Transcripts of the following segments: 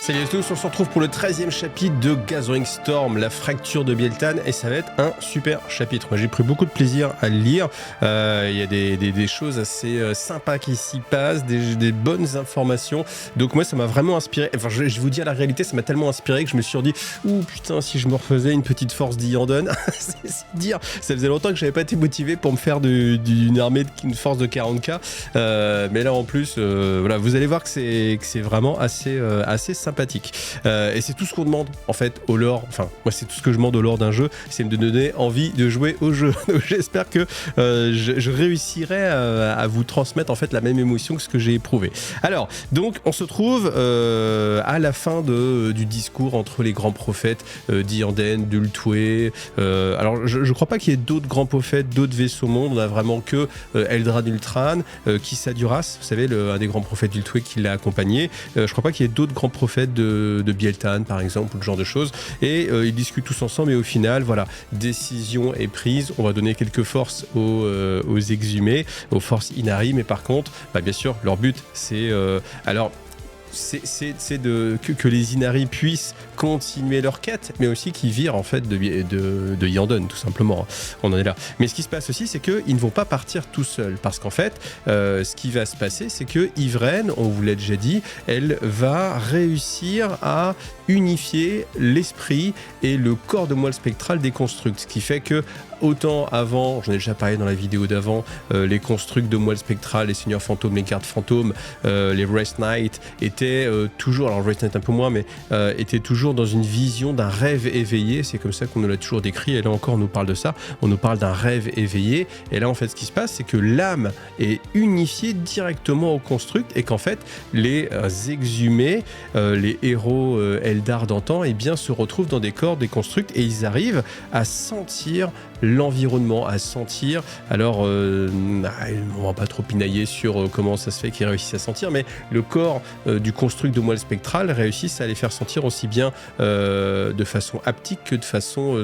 Salut à tous, on se retrouve pour le 13e chapitre de Gathering Storm, la fracture de Biel-Tan, et ça va être un super chapitre. Moi j'ai pris beaucoup de plaisir à le lire, il y a des choses assez sympas qui s'y passent, des bonnes informations, donc moi ça m'a vraiment inspiré, enfin je vais vous dire la réalité, ça m'a tellement inspiré que je me suis dit, ouh putain si je me refaisais une petite force d'Iyanden, c'est dire, ça faisait longtemps que j'avais pas été motivé pour me faire d'une armée, une force de 40k, mais là en plus, voilà, vous allez voir que c'est vraiment assez sympathique. Et c'est tout ce qu'on demande en fait au lore, enfin moi c'est tout ce que je demande au lore d'un jeu, c'est de me donner envie de jouer au jeu. Donc j'espère que je réussirai à vous transmettre en fait la même émotion que ce que j'ai éprouvé. Alors donc on se trouve à la fin du discours entre les grands prophètes d'Iyanden, d'Ultwé. Alors je crois pas qu'il y ait d'autres grands prophètes, d'autres vaisseaux mondes, on a vraiment que Eldrad Ultran, Kissa Duras, vous savez un des grands prophètes d'Ultwé qui l'a accompagné. Je crois pas qu'il y ait d'autres grands prophètes de Biel-Tan par exemple ou ce genre de choses, et ils discutent tous ensemble et au final voilà, décision est prise, on va donner quelques forces aux exhumés, aux forces Inari, mais par contre bien sûr leur but c'est c'est que les Inari puissent continuer leur quête, mais aussi qu'ils virent en fait de Iyanden, tout simplement. On en est là. Mais ce qui se passe aussi, c'est qu'ils ne vont pas partir tout seuls, parce qu'en fait, ce qui va se passer, c'est que Ivraine, on vous l'a déjà dit, elle va réussir à unifier l'esprit et le corps de moelle spectrale des constructs, ce qui fait que autant avant, j'en ai déjà parlé dans la vidéo d'avant, les constructs de moelle spectrale, les seigneurs fantômes, les gardes fantômes, les Wraith Knight étaient toujours, alors Wraith Knight un peu moins, mais étaient toujours dans une vision d'un rêve éveillé, c'est comme ça qu'on nous l'a toujours décrit, et là encore on nous parle de ça, on nous parle d'un rêve éveillé, et là en fait ce qui se passe c'est que l'âme est unifiée directement au construct, et qu'en fait les exhumés, les héros Eldar d'antan, eh bien se retrouvent dans des corps des constructs, et ils arrivent à sentir l'environnement, à sentir, alors on va pas trop pinailler sur comment ça se fait qu'ils réussissent à sentir, mais le corps du construct de moelle spectrale réussissent à les faire sentir aussi bien de façon haptique que de façon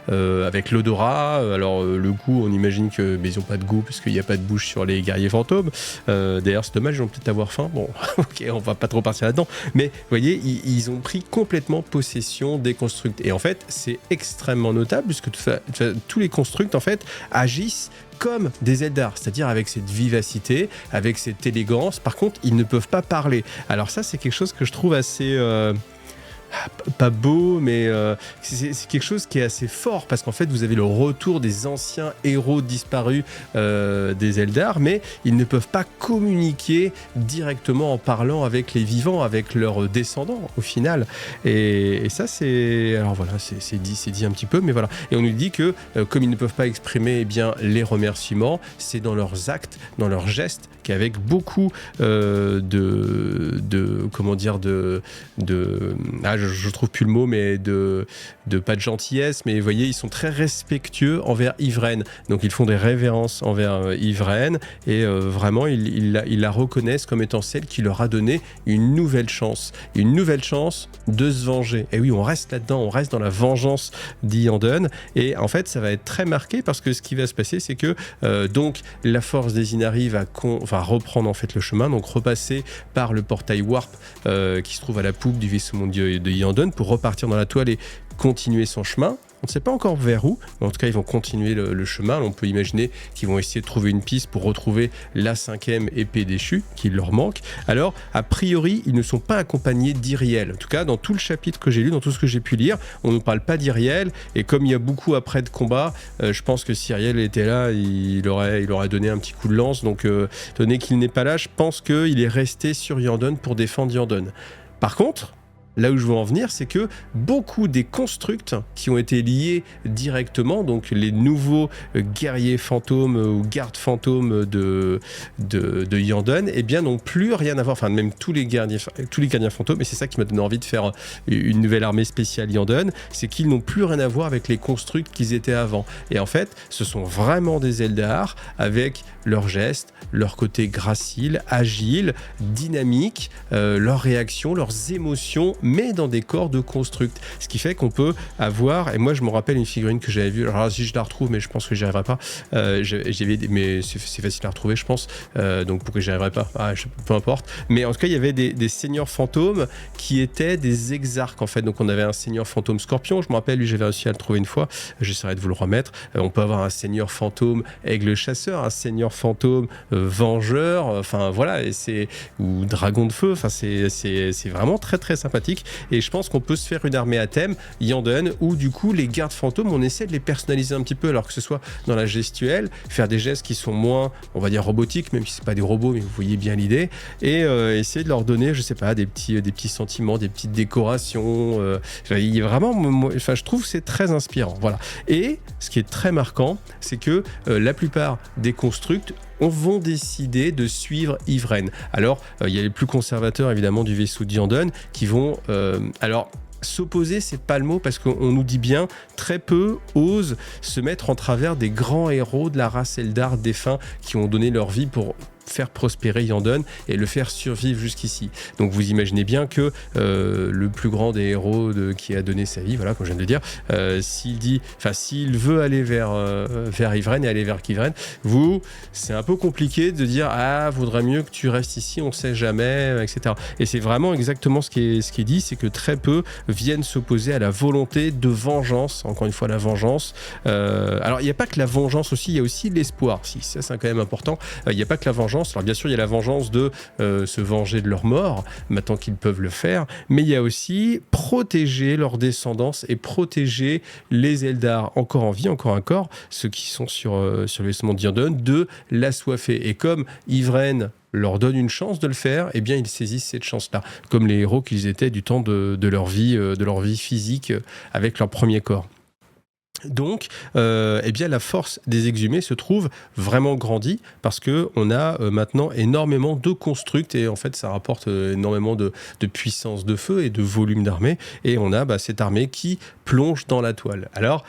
avec l'odorat. Alors le goût, on imagine que mais ils ont pas de goût parce qu'il n'y a pas de bouche sur les guerriers fantômes, d'ailleurs c'est dommage, ils vont peut-être avoir faim, bon ok, on va pas trop partir là-dedans, mais vous voyez, ils ont pris complètement possession des constructs, et en fait c'est extrêmement notable puisque tous les constructs en fait agissent comme des Eldar, c'est-à-dire avec cette vivacité, avec cette élégance. Par contre, ils ne peuvent pas parler. Alors ça, c'est quelque chose que je trouve assez pas beau, mais c'est quelque chose qui est assez fort, parce qu'en fait vous avez le retour des anciens héros disparus des Eldar, mais ils ne peuvent pas communiquer directement en parlant avec les vivants, avec leurs descendants au final, et ça c'est, alors voilà, c'est dit un petit peu, mais voilà, et on nous dit que comme ils ne peuvent pas exprimer les remerciements, c'est dans leurs actes, dans leurs gestes, qu'avec beaucoup je trouve plus le mot, mais de pas de gentillesse, mais vous voyez, ils sont très respectueux envers Ivraine, donc ils font des révérences envers Ivraine, et vraiment ils la reconnaissent comme étant celle qui leur a donné une nouvelle chance de se venger. Et oui, on reste là-dedans, on reste dans la vengeance d'Iyanden, et en fait ça va être très marqué, parce que ce qui va se passer, c'est que donc la force des Inari va reprendre en fait le chemin, donc repasser par le portail Warp qui se trouve à la poupe du vaisseau mondial de Iyanden pour repartir dans la toile et continuer son chemin. On ne sait pas encore vers où, mais en tout cas ils vont continuer le chemin. On peut imaginer qu'ils vont essayer de trouver une piste pour retrouver la 5e épée déchue qui leur manque. Alors a priori ils ne sont pas accompagnés d'Iriel. En tout cas dans tout le chapitre que j'ai lu, dans tout ce que j'ai pu lire, on ne parle pas d'Iriel, et comme il y a beaucoup après de combat, je pense que si Iriel était là, il aurait donné un petit coup de lance. Donc donné qu'il n'est pas là, je pense qu'il est resté sur Iyanden pour défendre Iyanden. Par contre, là où je veux en venir, c'est que beaucoup des constructs qui ont été liés directement, donc les nouveaux guerriers fantômes ou gardes fantômes de Iyanden, eh bien n'ont plus rien à voir, enfin même tous les gardiens fantômes, et c'est ça qui m'a donné envie de faire une nouvelle armée spéciale Iyanden, c'est qu'ils n'ont plus rien à voir avec les constructs qu'ils étaient avant. Et en fait, ce sont vraiment des Eldar avec leurs gestes, leur côté gracile, agile, dynamique, leurs réactions, leurs émotions mais dans des corps de construct. Ce qui fait qu'on peut avoir, et moi je me rappelle une figurine que j'avais vue, alors là, si je la retrouve, mais je pense que j'y arriverai pas, mais c'est facile à retrouver, je pense, donc pourquoi j'y arriverai pas, peu importe, mais en tout cas il y avait des seigneurs fantômes qui étaient des exarques en fait, donc on avait un seigneur fantôme scorpion, je me rappelle, lui j'avais réussi à le trouver une fois, j'essaierai de vous le remettre. On peut avoir un seigneur fantôme aigle chasseur, un seigneur fantôme vengeur, enfin voilà, ou dragon de feu, enfin c'est vraiment très très sympathique, et je pense qu'on peut se faire une armée à thème Yanden où du coup les gardes fantômes, on essaie de les personnaliser un petit peu, alors que ce soit dans la gestuelle, faire des gestes qui sont moins, on va dire, robotiques, même si c'est pas des robots, mais vous voyez bien l'idée, et essayer de leur donner, je sais pas, des petits sentiments, des petites décorations, il y a vraiment, enfin je trouve que c'est très inspirant, voilà. Et ce qui est très marquant, c'est que la plupart des constructs vont décider de suivre Yvraine. Alors, il y a les plus conservateurs évidemment du vaisseau de Yanden qui vont... alors, s'opposer, c'est pas le mot, parce qu'on nous dit bien, très peu osent se mettre en travers des grands héros de la race Eldar défunts qui ont donné leur vie pour faire prospérer Yanden et le faire survivre jusqu'ici. Donc vous imaginez bien que le plus grand des héros qui a donné sa vie, voilà, comme je viens de le dire, s'il veut aller vers Yvraine et aller vers Kivraine, c'est un peu compliqué de dire vaudrait mieux que tu restes ici, on sait jamais, etc. Et c'est vraiment exactement ce qui est dit, c'est que très peu viennent s'opposer à la volonté de vengeance, encore une fois la vengeance. Alors il n'y a pas que la vengeance aussi, il y a aussi l'espoir, si ça c'est quand même important, il n'y a pas que la vengeance. Alors bien sûr, il y a la vengeance de se venger de leur mort, maintenant qu'ils peuvent le faire, mais il y a aussi protéger leur descendance et protéger les Eldar encore en vie, encore un corps, ceux qui sont sur le vaisseau de Yanden, de l'assoiffer. Et comme Yvraine leur donne une chance de le faire, eh bien ils saisissent cette chance-là, comme les héros qu'ils étaient du temps de leur vie physique avec leur premier corps. Donc, eh bien, la force des exhumés se trouve vraiment grandie parce que on a maintenant énormément de constructs et en fait, ça rapporte énormément de puissance de feu et de volume d'armée. Et on a cette armée qui plonge dans la toile. Alors,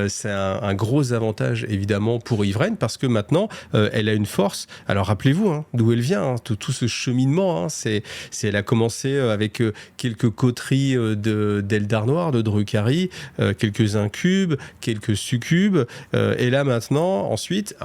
c'est un gros avantage évidemment pour Yvraine parce que maintenant, elle a une force. Alors, rappelez-vous d'où elle vient, tout ce cheminement. Elle a commencé avec quelques coteries d'Eldar Noir, de Drukhari, quelques incubes, quelques succubes, et là maintenant, ensuite,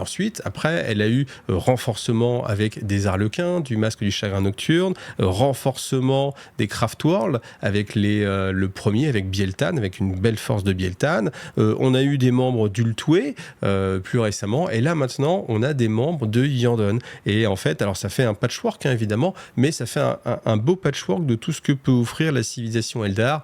après, elle a eu renforcement avec des arlequins, du masque du chagrin nocturne, renforcement des Craftworld avec le premier, avec Bieltan, avec une belle force de Bieltan. On a eu des membres d'Ultwé plus récemment, et là maintenant, on a des membres de Yanden. Et en fait, alors ça fait un patchwork évidemment, mais ça fait un beau patchwork de tout ce que peut offrir la civilisation Eldar.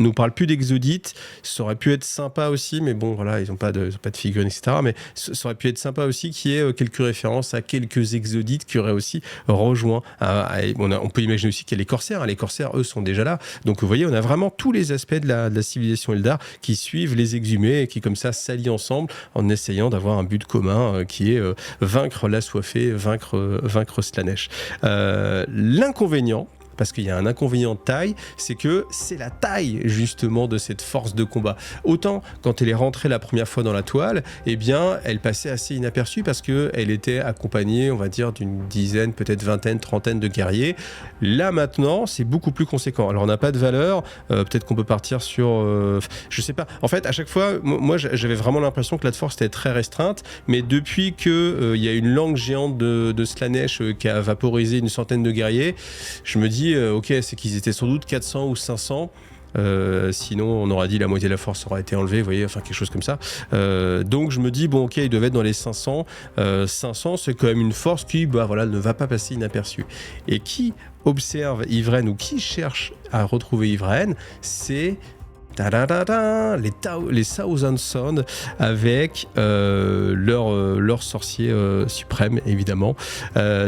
Nous parle plus d'Exodite, ça aurait pu être sympa aussi, mais bon voilà, ils n'ont pas de figurines, etc. Mais ça aurait pu être sympa aussi qu'il y ait quelques références à quelques Exodites qui auraient aussi rejoint. On peut imaginer aussi qu'il y a les Corsaires, les Corsaires eux sont déjà là. Donc vous voyez, on a vraiment tous les aspects de la civilisation Eldar qui suivent les exhumés et qui comme ça s'allient ensemble en essayant d'avoir un but commun qui est vaincre l'assoiffé, vaincre Slaanesh. L'inconvénient, parce qu'il y a un inconvénient de taille, c'est que c'est la taille justement de cette force de combat. Autant quand elle est rentrée la première fois dans la toile, eh bien elle passait assez inaperçue parce qu'elle était accompagnée, on va dire, d'une dizaine, peut-être vingtaine, trentaine de guerriers. Là maintenant, c'est beaucoup plus conséquent. Alors on n'a pas de valeur, peut-être qu'on peut partir sur... je sais pas. En fait, à chaque fois, moi j'avais vraiment l'impression que la force était très restreinte, mais depuis qu'il y a une langue géante de Slaanesh qui a vaporisé une centaine de guerriers, je me dis ok, c'est qu'ils étaient sans doute 400 ou 500. Sinon on aura dit la moitié de la force aura été enlevée, vous voyez, enfin quelque chose comme ça. Donc je me dis bon ok, ils doivent être dans les 500. 500 c'est quand même une force qui ne va pas passer inaperçue. Et qui observe Yvraine ou qui cherche à retrouver Yvraine, c'est les Thousand Sons avec leur sorcier suprême évidemment,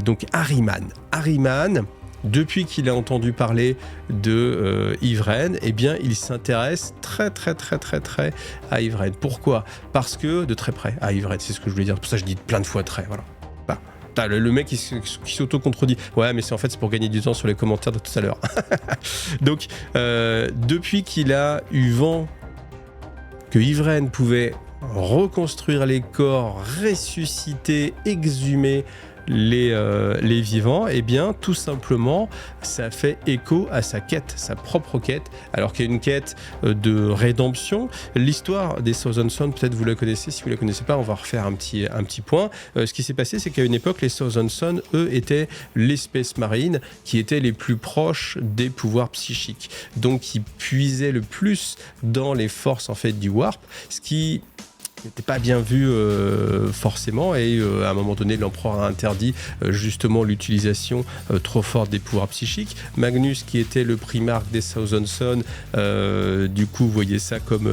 donc Ahriman. Depuis qu'il a entendu parler de Yvraine, eh bien, il s'intéresse très à Yvraine. Pourquoi ? Parce que de très près à Yvraine, c'est ce que je voulais dire. Pour ça, je dis plein de fois très. Voilà. Le mec qui s'auto-contredit. Ouais, mais c'est pour gagner du temps sur les commentaires de tout à l'heure. Donc, depuis qu'il a eu vent que Yvraine pouvait reconstruire les corps, ressusciter, exhumer les vivants, eh bien tout simplement ça fait écho à sa quête, sa propre quête, alors qu'il y a une quête de rédemption. L'histoire des Thousand Sons, peut-être vous la connaissez, si vous la connaissez pas, on va refaire un petit point. Ce qui s'est passé, c'est qu'à une époque, les Thousand Sons, eux, étaient l'espèce marine qui était les plus proches des pouvoirs psychiques, donc qui puisaient le plus dans les forces en fait du warp, ce qui n'était pas bien vu forcément, et à un moment donné l'empereur a interdit justement l'utilisation trop forte des pouvoirs psychiques. Magnus, qui était le primarque des Thousand Sons, du coup voyait ça comme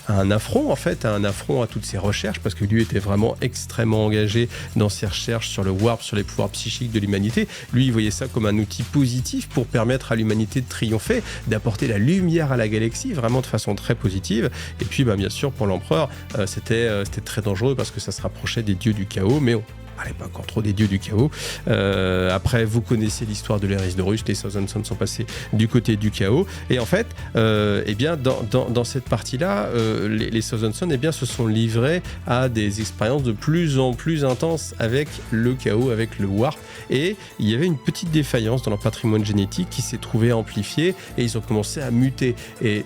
un affront en fait, un affront à toutes ses recherches, parce que lui était vraiment extrêmement engagé dans ses recherches sur le warp, sur les pouvoirs psychiques de l'humanité. Lui il voyait ça comme un outil positif pour permettre à l'humanité de triompher, d'apporter la lumière à la galaxie, vraiment de façon très positive. Et puis bien sûr pour l'empereur c'était très dangereux parce que ça se rapprochait des dieux du chaos, mais on parlait pas encore trop des dieux du chaos. Après, vous connaissez l'histoire de l'Eris de Russe, les Thousand Sons sont passés du côté du chaos, et en fait, eh bien, dans cette partie-là, les Thousand Sons, eh bien, se sont livrés à des expériences de plus en plus intenses avec le chaos, avec le warp, et il y avait une petite défaillance dans leur patrimoine génétique qui s'est trouvée amplifiée, et ils ont commencé à muter. Et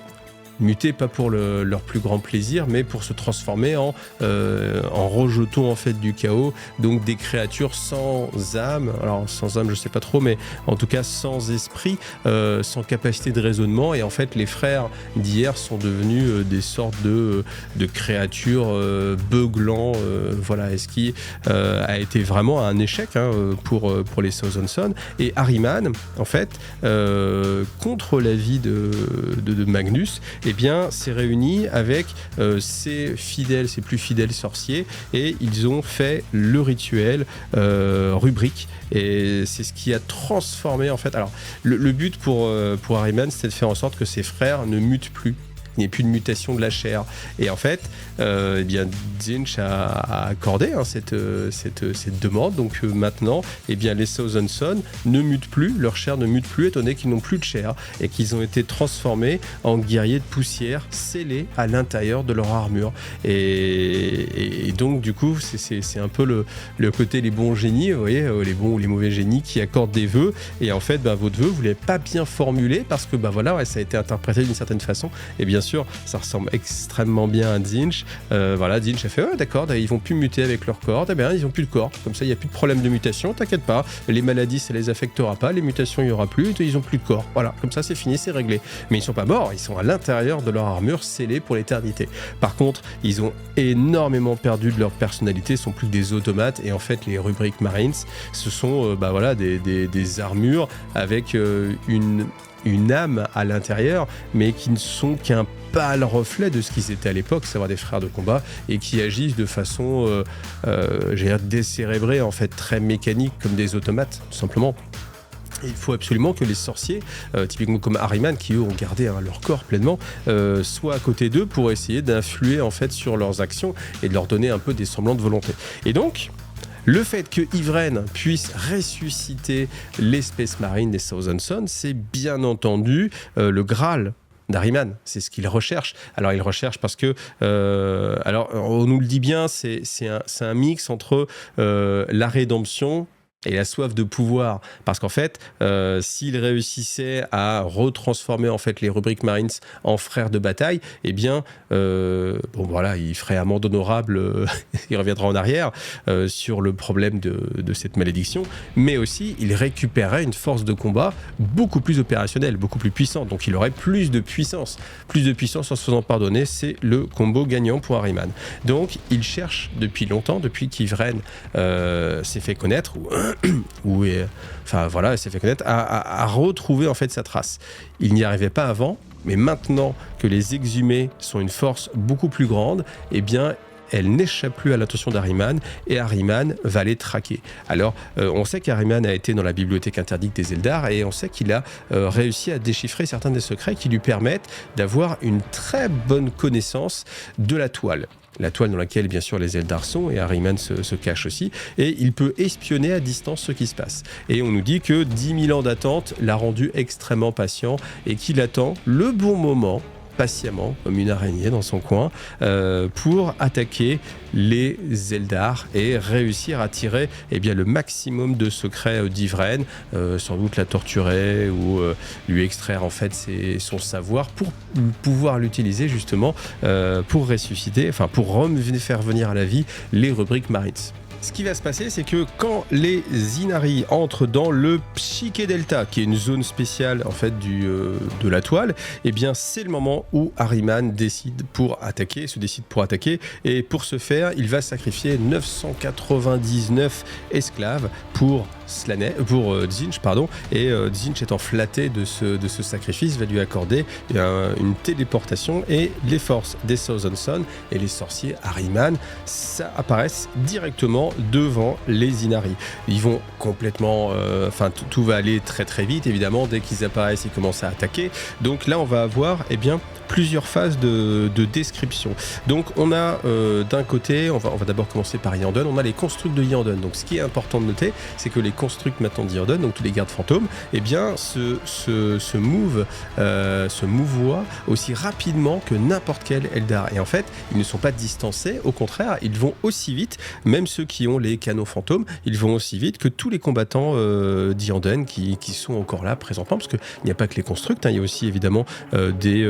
muter pas pour leur plus grand plaisir, mais pour se transformer en rejetons en fait du chaos, donc des créatures sans âme. Alors sans âme je sais pas trop, mais en tout cas sans esprit, sans capacité de raisonnement, et en fait les frères d'hier sont devenus des sortes de créatures beuglants, voilà, et ce qui a été vraiment un échec pour les Thousand Sons. Et Ahriman en fait contre l'avis de Magnus, eh bien, s'est réuni avec ses plus fidèles sorciers, et ils ont fait le rituel rubrique, et c'est ce qui a transformé en fait. Alors, le but pour Ahriman, c'était de faire en sorte que ses frères ne mutent plus. Il n'y a plus de mutation de la chair. Et en fait, eh bien, Tzeentch a accordé cette demande. Donc maintenant, eh bien, les Thousand Sons ne mutent plus, leur chair ne mute plus, étant donné qu'ils n'ont plus de chair, et qu'ils ont été transformés en guerriers de poussière scellés à l'intérieur de leur armure. Et donc, du coup, c'est un peu le côté les bons génies, vous voyez, les bons ou les mauvais génies qui accordent des vœux. Et en fait, votre vœu, vous ne l'avez pas bien formulé parce que voilà, ça a été interprété d'une certaine façon. Et bien sûr, ça ressemble extrêmement bien à Tzeentch. Voilà, Tzeentch a fait d'accord, ils vont plus muter avec leur corps. Eh bien, ils ont plus de corps. Comme ça, il n'y a plus de problème de mutation. T'inquiète pas, les maladies, ça les affectera pas. Les mutations, il y aura plus. Ils ont plus de corps. Voilà, comme ça, c'est fini, c'est réglé. Mais ils sont pas morts. Ils sont à l'intérieur de leur armure, scellés pour l'éternité. Par contre, ils ont énormément perdu de leur personnalité. Ils sont plus que des automates. Et en fait, les rubriques Marines, ce sont voilà, des armures avec une âme à l'intérieur, mais qui ne sont qu'un pâle reflet de ce qu'ils étaient à l'époque, savoir des frères de combat, et qui agissent de façon décérébrée, en fait, très mécanique, comme des automates, tout simplement. Et il faut absolument que les sorciers, typiquement comme Ahriman, qui eux ont gardé leur corps pleinement, soient à côté d'eux pour essayer d'influer en fait sur leurs actions et de leur donner un peu des semblants de volonté. Et donc, le fait que Yvraine puisse ressusciter l'espèce marine des Thousand Sons, c'est bien entendu le Graal d'Ahriman, c'est ce qu'il recherche. Alors il recherche parce que, alors on nous le dit bien, c'est un mix entre la rédemption et la soif de pouvoir, parce qu'en fait, s'il réussissait à retransformer en fait les rubriques Marines en frères de bataille, eh bien, voilà, il ferait amende honorable, il reviendra en arrière sur le problème de cette malédiction, mais aussi il récupérerait une force de combat beaucoup plus opérationnelle, beaucoup plus puissante, donc il aurait plus de puissance en se faisant pardonner. C'est le combo gagnant pour Ahriman. Donc il cherche depuis longtemps, depuis qu'Yvraine s'est fait connaître, s'est fait connaître, à retrouver en fait sa trace. Il n'y arrivait pas avant, mais maintenant que les exhumés sont une force beaucoup plus grande, eh bien elle n'échappe plus à l'attention d'Ahriman, et Ahriman va les traquer. Alors, on sait qu'Ahriman a été dans la bibliothèque interdite des Eldar, et on sait qu'il a réussi à déchiffrer certains des secrets qui lui permettent d'avoir une très bonne connaissance de la toile. La toile dans laquelle, bien sûr, les Eldar sont, et Ahriman se cache aussi, et il peut espionner à distance ce qui se passe. Et on nous dit que 10 000 ans d'attente l'a rendu extrêmement patient, et qu'il attend le bon moment patiemment, comme une araignée dans son coin, pour attaquer les Eldar et réussir à tirer le maximum de secrets d'Yvraine, sans doute la torturer ou lui extraire en fait son savoir pour pouvoir l'utiliser justement pour ressusciter, enfin pour faire venir à la vie les rubriques Marines. Ce qui va se passer, c'est que quand les Ynnari entrent dans le Psyché Delta, qui est une zone spéciale en fait de la toile, c'est le moment où Ahriman se décide pour attaquer, et pour ce faire, il va sacrifier 999 esclaves pour Tzeentch, et Tzeentch étant flatté de ce sacrifice, va lui accorder une téléportation, et les forces des Thousand Sons et les sorciers Ahriman apparaissent directement devant les Ynnari. Ils vont complètement... tout va aller très très vite, évidemment. Dès qu'ils apparaissent, ils commencent à attaquer. Donc là, on va avoir plusieurs phases de description. Donc on a d'un côté, on va d'abord commencer par Yandon, on a les constructs de Yandon. Donc ce qui est important de noter, c'est que les constructs maintenant de Yandon, donc tous les gardes fantômes, se mouvoient aussi rapidement que n'importe quel Eldar. Et en fait, ils ne sont pas distancés, au contraire, ils vont aussi vite, même ceux qui ont les canaux fantômes, ils vont aussi vite que tous les combattants d'Yandon qui sont encore là présentement, parce qu'il n'y a pas que les constructs, il y a aussi évidemment des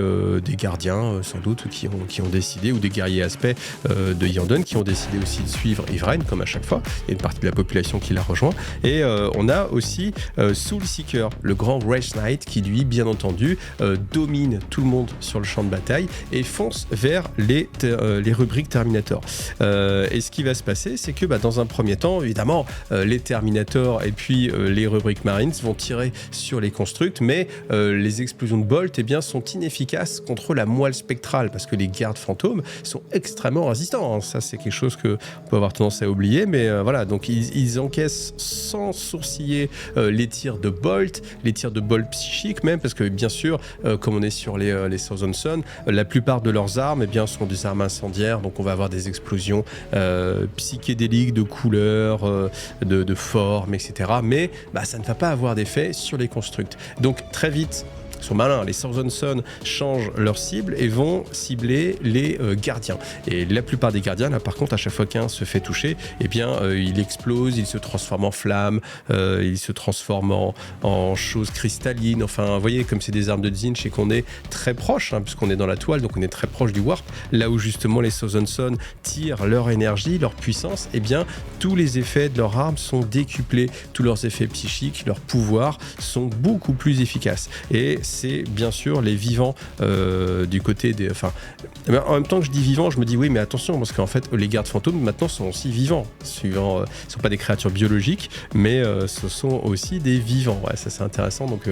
gardiens sans doute qui ont décidé, ou des guerriers aspects de Yandon qui ont décidé aussi de suivre Yvraine, comme à chaque fois. Il y a une partie de la population qui la rejoint. Et on a aussi Soulseeker, le grand Wraith Knight, qui lui, bien entendu, domine tout le monde sur le champ de bataille et fonce vers les rubriques Terminator. Et ce qui va se passer, c'est que dans un premier temps, évidemment, les Terminators et puis les rubriques Marines vont tirer sur les constructs, mais les explosions de Bolt sont inefficaces contre la moelle spectrale, parce que les gardes fantômes sont extrêmement résistants. Ça, c'est quelque chose qu'on peut avoir tendance à oublier, mais voilà, donc ils encaissent sans sourciller les tirs de Bolt, les tirs de Bolt psychique même, parce que bien sûr, comme on est sur les Thousand Sons, la plupart de leurs armes sont des armes incendiaires, donc on va avoir des explosions psychédéliques de couleurs, de formes, etc. Mais ça ne va pas avoir d'effet sur les constructs. Donc très vite, sont malins, les Thousand Sons changent leur cible et vont cibler les gardiens. Et la plupart des gardiens, là par contre, à chaque fois qu'un se fait toucher, il explose, il se transforme en flamme, il se transforme en choses cristallines. Enfin, vous voyez, comme c'est des armes de Tzeentch et qu'on est très proche, puisqu'on est dans la toile, donc on est très proche du Warp, là où justement les Thousand Sons tirent leur énergie, leur puissance, tous les effets de leurs armes sont décuplés, tous leurs effets psychiques, leurs pouvoirs sont beaucoup plus efficaces. Et c'est bien sûr les vivants du côté des... en même temps que je dis vivants, je me dis oui, mais attention, parce qu'en fait, les gardes fantômes maintenant sont aussi vivants. Ce ne sont pas des créatures biologiques, mais ce sont aussi des vivants. Ouais, ça c'est intéressant, donc...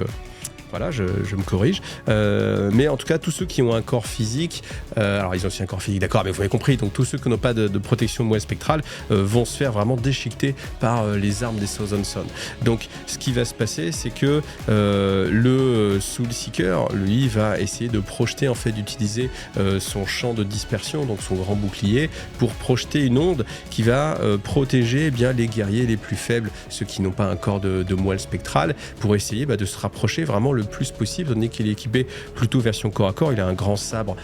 Voilà, je me corrige. Mais en tout cas, tous ceux qui ont un corps physique, alors ils ont aussi un corps physique, d'accord, mais vous avez compris, donc tous ceux qui n'ont pas de protection moelle spectrale vont se faire vraiment déchiqueter par les armes des Thousand Sons. Donc, ce qui va se passer, c'est que le Soulseeker, lui, va essayer de projeter, en fait, d'utiliser son champ de dispersion, donc son grand bouclier, pour projeter une onde qui va protéger les guerriers les plus faibles, ceux qui n'ont pas un corps de moelle spectrale, pour essayer de se rapprocher vraiment le plus possible, donné qu'il est équipé plutôt version corps à corps. Il a un grand sabre,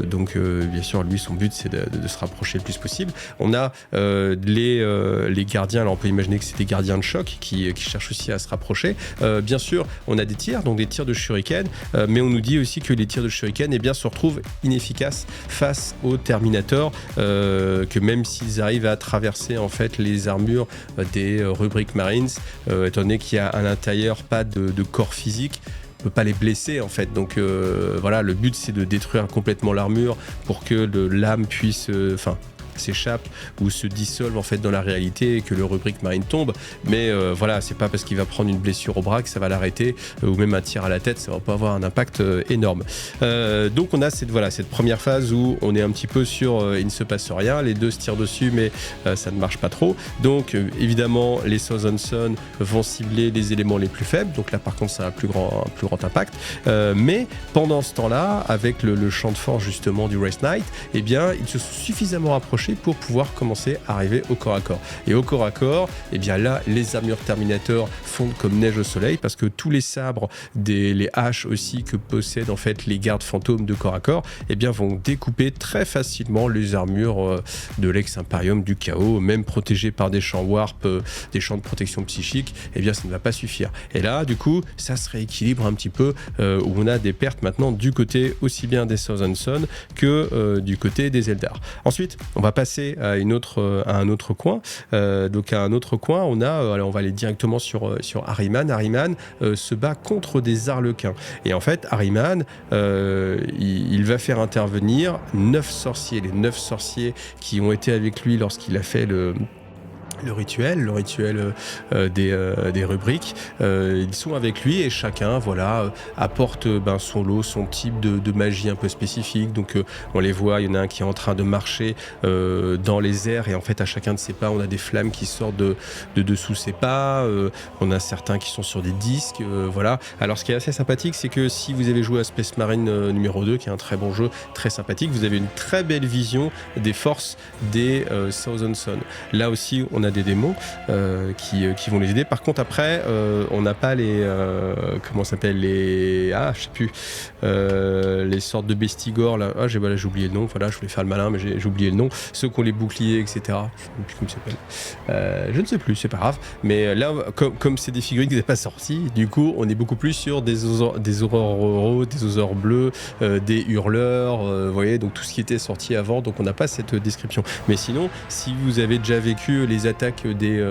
donc bien sûr lui son but c'est de se rapprocher le plus possible. On a les gardiens, alors on peut imaginer que c'est des gardiens de choc qui cherchent aussi à se rapprocher. Bien sûr on a des tirs, donc des tirs de shuriken, mais on nous dit aussi que les tirs de shuriken se retrouvent inefficaces face aux Terminators, que même s'ils arrivent à traverser en fait les armures des rubriques Marines, étant donné qu'il y a à l'intérieur pas de corps physique, on peut pas les blesser en fait. Donc voilà, le but c'est de détruire complètement l'armure pour que l'âme puisse s'échappe ou se dissolve en fait dans la réalité et que le rubrique marine tombe, mais voilà, c'est pas parce qu'il va prendre une blessure au bras que ça va l'arrêter, ou même un tir à la tête, ça va pas avoir un impact énorme. Donc on a cette première phase où on est un petit peu sur il ne se passe rien, les deux se tirent dessus mais ça ne marche pas trop, donc évidemment les Thousand Sons vont cibler les éléments les plus faibles, donc là par contre ça a un plus grand impact, mais pendant ce temps-là, avec le champ de force justement du Wraith Knight, ils se sont suffisamment rapprochés rapprocher pour pouvoir commencer à arriver au corps à corps. Et au corps à corps, eh bien là, les armures Terminator fondent comme neige au soleil parce que tous les sabres, les haches aussi que possèdent en fait les gardes fantômes de corps à corps, eh bien vont découper très facilement les armures de l'ex-impérium du chaos, même protégées par des champs warp, des champs de protection psychique, eh bien ça ne va pas suffire. Et là, du coup, ça se rééquilibre un petit peu, où on a des pertes maintenant du côté aussi bien des Thousand Sons que du côté des Eldar. Ensuite, on va passer à un autre coin. Donc à un autre coin, on va aller directement sur Ahriman. Ahriman se bat contre des Arlequins. Et en fait, Ahriman, il va faire intervenir 9 sorciers. Les 9 sorciers qui ont été avec lui lorsqu'il a fait le rituel des rubriques, ils sont avec lui et chacun apporte son lot, son type de magie un peu spécifique. Donc on les voit, il y en a un qui est en train de marcher dans les airs et en fait à chacun de ses pas on a des flammes qui sortent de dessous ses pas, on a certains qui sont sur des disques, voilà. Alors ce qui est assez sympathique, c'est que si vous avez joué à Space Marine numéro 2, qui est un très bon jeu, très sympathique, vous avez une très belle vision des forces des Thousand Sons. Là aussi on a des démons qui vont les aider. Par contre après on n'a pas les les sortes de bestigors là. J'ai oublié le nom, voilà, je voulais faire le malin mais j'ai oublié le nom, ceux qui ont les boucliers etc. Je ne sais plus comment ça s'appelle, je ne sais plus, c'est pas grave, mais là comme c'est des figurines qui n'étaient pas sorties, du coup on est beaucoup plus sur des aurores, des osaures bleus, des hurleurs, vous voyez, donc tout ce qui était sorti avant, donc on n'a pas cette description. Mais sinon, si vous avez déjà vécu les attaques des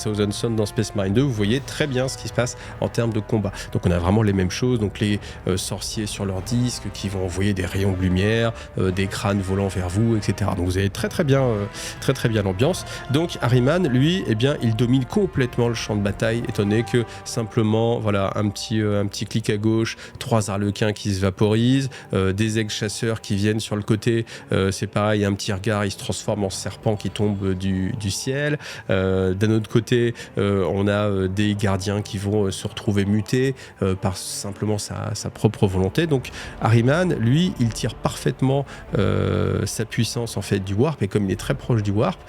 Thousand Sons dans Space Marine 2, vous voyez très bien ce qui se passe en termes de combat. Donc on a vraiment les mêmes choses, donc les sorciers sur leur disque qui vont envoyer des rayons de lumière, des crânes volant vers vous, etc. Donc vous avez très bien l'ambiance. Donc Ahriman, lui, eh bien, il domine complètement le champ de bataille, étant donné que simplement, voilà, un petit clic à gauche, 3 arlequins qui se vaporisent, des aigles chasseurs qui viennent sur le côté, c'est pareil, un petit regard, il se transforme en serpent qui tombe du ciel. D'un autre côté, on a des gardiens qui vont se retrouver mutés par simplement sa propre volonté. Donc Ahriman, lui, il tire parfaitement sa puissance en fait du warp, et comme il est très proche du warp,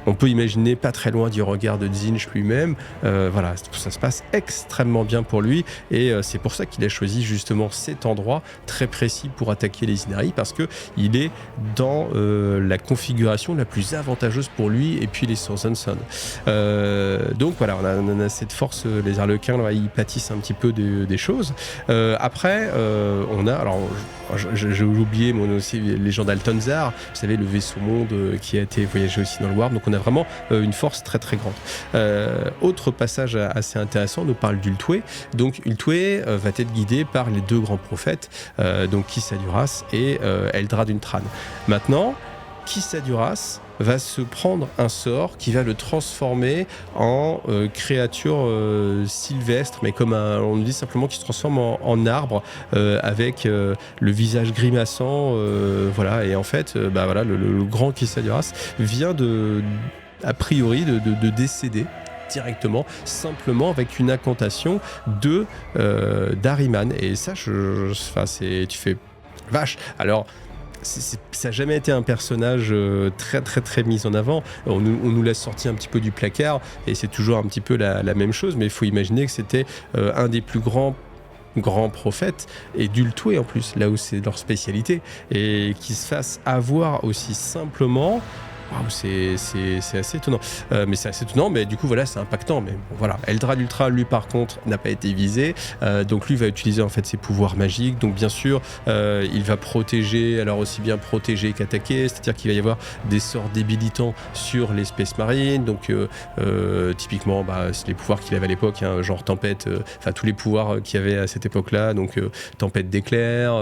on peut imaginer pas très loin du regard de Tzeentch lui-même. Voilà, ça se passe extrêmement bien pour lui, et c'est pour ça qu'il a choisi justement cet endroit très précis pour attaquer les Inari, parce que il est dans la configuration la plus avantageuse pour lui et puis les Thousand Sons. Donc voilà, on a cette force, les Arlequins là, ils pâtissent un petit peu des choses. Après, on a, alors j'ai oublié aussi les gens d'Altonzar, vous savez, le vaisseau monde qui a été voyagé aussi dans le Warp. Donc on a vraiment une force très grande. Autre passage assez intéressant, on nous parle d'Ultwé. Donc Ultwé va être guidé par les 2 grands prophètes, donc Kissaduras et Eldrad Untran. Maintenant, Kissaduras va se prendre un sort qui va le transformer en créature sylvestre, mais comme on nous dit simplement qu'il se transforme en arbre avec le visage grimaçant, voilà. Et en fait, voilà, le grand Kissaduras vient a priori de décéder directement, simplement avec une incantation d'Ahriman. Et ça, tu fais vache. Alors, ça n'a jamais été un personnage très mis en avant. On nous l'a sorti un petit peu du placard et c'est toujours un petit peu la même chose, mais il faut imaginer que c'était un des plus grands prophètes, et d'Ultwé en plus, là où c'est leur spécialité, et qui se fasse avoir aussi simplement. Waouh, c'est assez étonnant. Mais c'est assez étonnant, mais du coup, voilà, c'est impactant. Mais bon, voilà. Eldrad Ultra, lui, par contre, n'a pas été visé. Donc, lui va utiliser en fait ses pouvoirs magiques. Donc, bien sûr, il va protéger, alors aussi bien protéger qu'attaquer. C'est-à-dire qu'il va y avoir des sorts débilitants sur les Space Marines. Donc, typiquement, c'est les pouvoirs qu'il avait à l'époque, hein, genre tempête, tous les pouvoirs qu'il y avait à cette époque-là. Donc, tempête d'éclairs,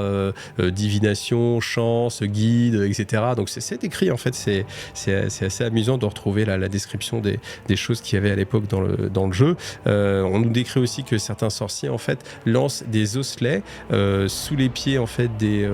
divination, chance, guide, etc. Donc, c'est écrit, en fait, c'est assez amusant de retrouver la description des choses qu'il y avait à l'époque dans le jeu. On nous décrit aussi que certains sorciers en fait lancent des osselets sous les pieds en fait des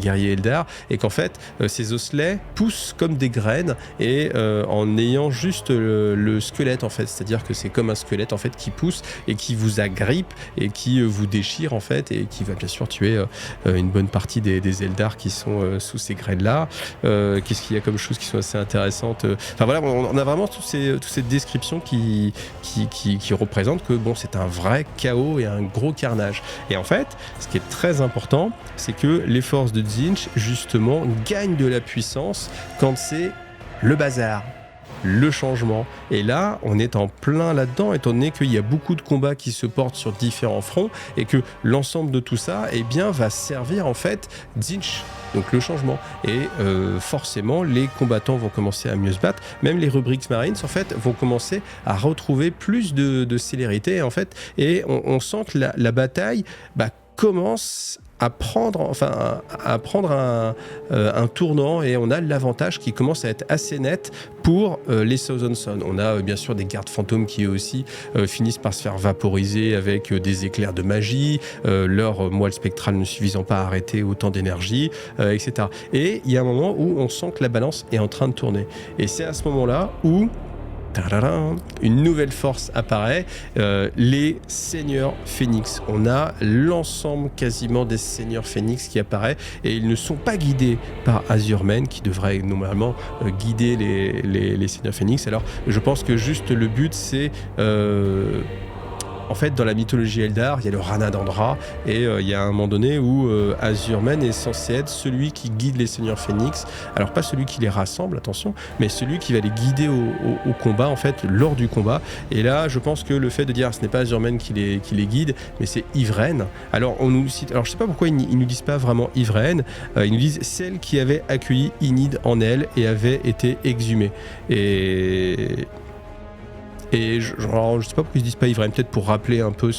guerriers Eldar, et qu'en fait ces osselets poussent comme des graines, et en ayant juste le squelette en fait, c'est-à-dire que c'est comme un squelette en fait qui pousse et qui vous agrippe et qui vous déchire en fait, et qui va bien sûr tuer une bonne partie des Eldar qui sont sous ces graines là. Qu'est-ce qu'il y a comme choses qui sont assez intéressantes. Enfin voilà, on a vraiment toutes ces descriptions qui représentent que bon, c'est un vrai chaos et un gros carnage. Et en fait, ce qui est très important, c'est que les forces de Tzeentch, justement, gagnent de la puissance quand c'est le bazar, le changement. Et là, on est en plein là-dedans, étant donné qu'il y a beaucoup de combats qui se portent sur différents fronts et que l'ensemble de tout ça, eh bien, va servir en fait Tzeentch, donc le changement. Et forcément, les combattants vont commencer à mieux se battre. Même les rubriques Marines, en fait, vont commencer à retrouver plus de célérité, en fait. Et on sent que la bataille commence à prendre un tournant, et on a l'avantage qui commence à être assez net pour les Thousand Sons. On a bien sûr des gardes fantômes qui eux aussi finissent par se faire vaporiser avec des éclairs de magie, leur moelle spectrale ne suffisant pas à arrêter autant d'énergie, etc. Et il y a un moment où on sent que la balance est en train de tourner. Et c'est à ce moment-là où une nouvelle force apparaît, les Seigneurs Phénix. On a l'ensemble quasiment des Seigneurs Phénix qui apparaît, et ils ne sont pas guidés par Azurmen qui devrait normalement guider les Seigneurs Phénix. Alors je pense que juste le but c'est en fait, dans la mythologie Eldar, il y a le Ranadandra, et il y a un moment donné où Azurmen est censé être celui qui guide les Seigneurs Phénix. Alors, pas celui qui les rassemble, attention, mais celui qui va les guider au combat, en fait, lors du combat. Et là, je pense que le fait de dire ce n'est pas Azurmen qui les guide, mais c'est Ivraine. Alors, on nous cite, alors je sais pas pourquoi ils nous disent pas vraiment Ivraine, ils nous disent celle qui avait accueilli Enid en elle et avait été exhumée. Et je sais pas pourquoi ils se disent pas Ivraine, peut-être pour rappeler un peu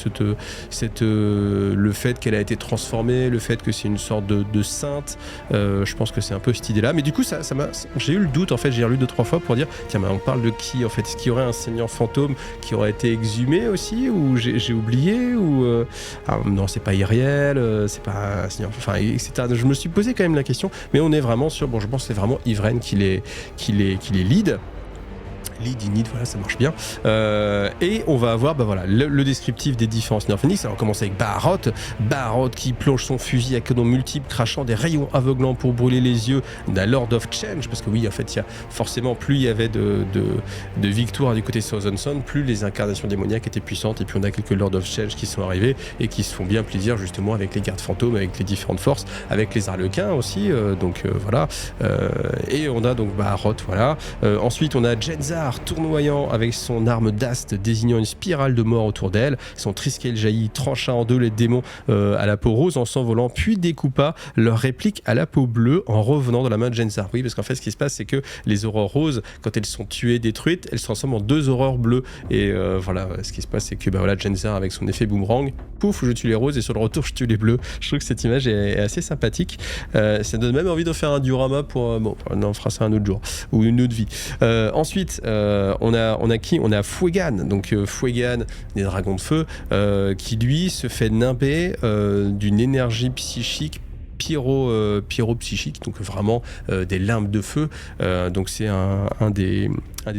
le fait qu'elle a été transformée, le fait que c'est une sorte de sainte. Je pense que c'est un peu cette idée-là. Mais du coup, j'ai eu le doute, en fait, j'ai relu 2-3 fois pour dire, tiens, mais on parle de qui, en fait? Est-ce qu'il y aurait un seigneur fantôme qui aurait été exhumé aussi, ou j'ai oublié, ou non, c'est pas Iriel, c'est pas un seigneur, enfin, etc. Je me suis posé quand même la question, mais on est vraiment sur, bon, je pense que c'est vraiment Ivraine qui les lead. Inid, voilà, ça marche bien. Et on va avoir le descriptif des différents Seigneurs Phénix. Alors on commence avec Baharot qui plonge son fusil à canon multiple, crachant des rayons aveuglants pour brûler les yeux d'un Lord of Change, parce que oui, en fait, il y a forcément, plus il y avait de victoires du côté de Thousand Sons, plus les incarnations démoniaques étaient puissantes, et puis on a quelques Lord of Change qui sont arrivés et qui se font bien plaisir justement avec les gardes fantômes, avec les différentes forces, avec les Arlequins aussi, voilà. Et on a donc Baharot, voilà. Ensuite on a Jenzar tournoyant avec son arme d'ast désignant une spirale de mort autour d'elle. Son triskel jaillit, trancha en deux les démons à la peau rose en s'envolant, puis découpa leur réplique à la peau bleue en revenant dans la main de Jenzar. Oui, parce qu'en fait ce qui se passe, c'est que les aurores roses, quand elles sont tuées, détruites, elles se transforment en deux aurores bleues. Et voilà, ce qui se passe, c'est que Jenzar, avec son effet boomerang, pouf, je tue les roses et sur le retour je tue les bleus. Je trouve que cette image est assez sympathique. Ça donne même envie de faire un diorama pour bon, on fera ça un autre jour ou une autre vie. Ensuite on a qui? On a Fuegan, donc Fuegan des dragons de feu, qui lui se fait nimber d'une énergie psychique pyro-psychique, donc vraiment des limbes de feu. Donc c'est un des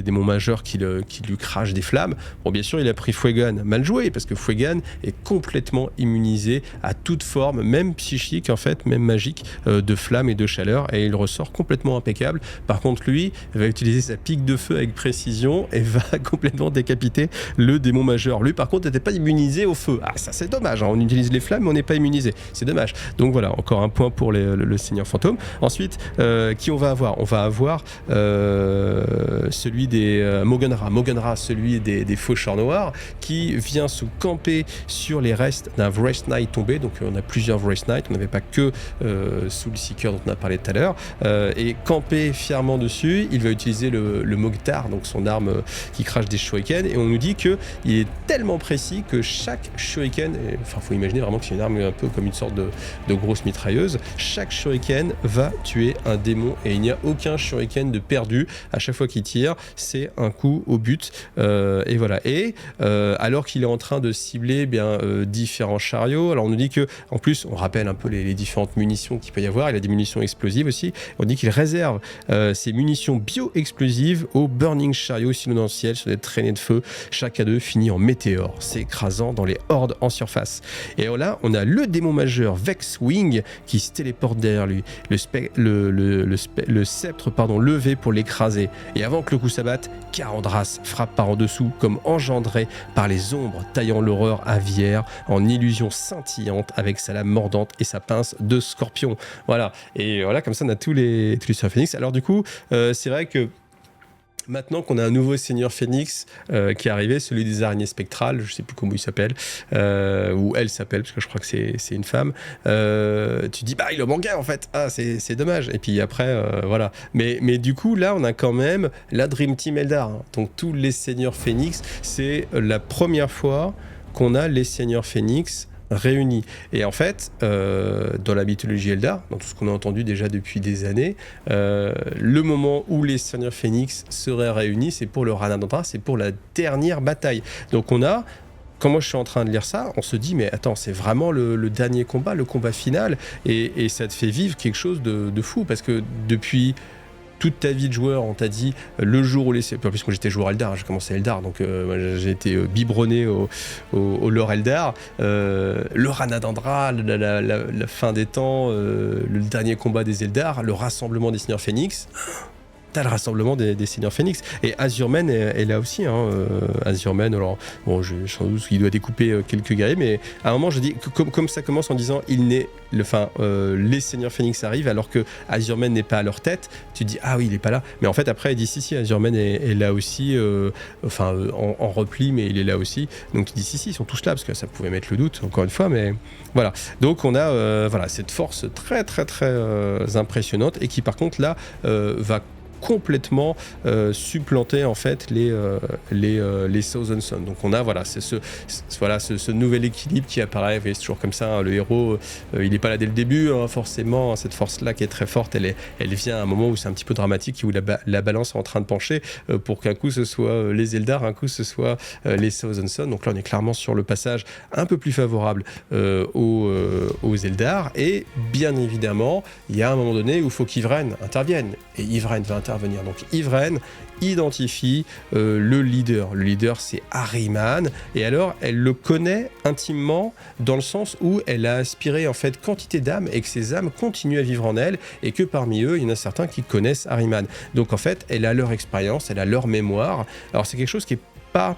démons majeurs qui lui crache des flammes. Bon, bien sûr, il a pris Fuegan, mal joué, parce que Fuegan est complètement immunisé à toute forme, même psychique en fait, même magique, de flammes et de chaleur, et il ressort complètement impeccable. Par contre, lui va utiliser sa pique de feu avec précision et va complètement décapiter le démon majeur. Lui, par contre, n'était pas immunisé au feu. Ah, ça c'est dommage, hein. On utilise les flammes, mais on n'est pas immunisé. C'est dommage. Donc voilà, encore un point pour le Seigneur Fantôme. Ensuite, qui on va avoir? On va avoir celui des Mogunra, celui des faucheurs noirs, qui vient se camper sur les restes d'un Wraith Knight tombé. Donc on a plusieurs Wraith Knight, on n'avait pas que Soulseeker dont on a parlé tout à l'heure, et camper fièrement dessus. Il va utiliser le Mogtar, donc son arme qui crache des shurikens, et on nous dit qu'il est tellement précis que chaque shuriken, enfin faut imaginer vraiment que c'est une arme un peu comme une sorte de grosse mitrailleuse, chaque shuriken va tuer un démon, et il n'y a aucun shuriken de perdu. À chaque fois qu'il tire, c'est un coup au but, et voilà. Et alors qu'il est en train de cibler différents chariots, alors on nous dit que, en plus, on rappelle un peu les différentes munitions qu'il peut y avoir. Il a des munitions explosives aussi. On dit qu'il réserve ses munitions bio-explosives au Burning Chariot sillonnant dans le ciel sur des traînées de feu. Chacun d'eux finit en météore, s'écrasant dans les hordes en surface. Et là, on a le démon majeur Vexwing qui se téléporte derrière lui, le sceptre levé pour l'écraser. Et avant que le coup s'abatte, Karandras frappe par en dessous, comme engendré par les ombres, taillant l'horreur aviaire en illusion scintillante avec sa lame mordante et sa pince de scorpion. Voilà. Et voilà, comme ça, on a tous les Seigneurs Phénix. Alors du coup, c'est vrai que maintenant qu'on a un nouveau Seigneur Phénix qui est arrivé, celui des araignées spectrales, je ne sais plus comment il s'appelle, ou elle s'appelle, parce que je crois que c'est une femme, tu dis, bah il en manquait en fait, c'est dommage. Et puis après, voilà. Mais du coup, là, on a quand même la Dream Team Eldar. Hein. Donc tous les Seigneurs Phénix, c'est la première fois qu'on a les Seigneurs Phénix réunis. Et en fait, dans la mythologie Eldar, dans tout ce qu'on a entendu déjà depuis des années, le moment où les Seigneurs Phénix seraient réunis, c'est pour le Ranadandra, c'est pour la dernière bataille. Donc on a, quand moi je suis en train de lire ça, on se dit mais attends, c'est vraiment le dernier combat, le combat final, et ça te fait vivre quelque chose de fou, parce que depuis toute ta vie de joueur, on t'a dit le jour où les... En plus, moi j'étais joueur Eldar, j'ai commencé Eldar, donc j'ai été biberonné au lore Eldar. Le Ranadandra, la fin des temps, le dernier combat des Eldar, le rassemblement des Seigneurs Phénix. T'as le rassemblement des Seigneurs Phénix. Et Azurmen est là aussi. Hein. Azurmen, alors, bon, je sans doute qu'il doit découper quelques guerriers, mais à un moment, je dis, comme ça commence en disant, les Seigneurs Phénix arrivent, alors que Azurmen n'est pas à leur tête, tu dis, ah oui, il n'est pas là. Mais en fait, après, il dit, si, Azurmen est là aussi, en repli, mais il est là aussi. Donc, tu dis, si, ils sont tous là, parce que ça pouvait mettre le doute, encore une fois, mais voilà. Donc, on a cette force très, très, très impressionnante, et qui, par contre, là, va complètement supplanter en fait les Thousand Sons. Donc on a ce nouvel équilibre qui apparaît. C'est toujours comme ça, hein, le héros il n'est pas là dès le début, hein, forcément, hein, cette force là qui est très forte, elle vient à un moment où c'est un petit peu dramatique, où la balance est en train de pencher pour qu'un coup ce soit les Eldar, un coup ce soit les Thousand Sons. Donc là on est clairement sur le passage un peu plus favorable aux Eldar, et bien évidemment il y a un moment donné où il faut qu'Yvraine intervienne, et Yvraine va intervenir. Donc Yvraine identifie le leader. Le leader, c'est Ahriman, et alors elle le connaît intimement, dans le sens où elle a aspiré en fait quantité d'âmes, et que ces âmes continuent à vivre en elle, et que parmi eux il y en a certains qui connaissent Ahriman. Donc en fait elle a leur expérience, elle a leur mémoire. Alors c'est quelque chose qui est pas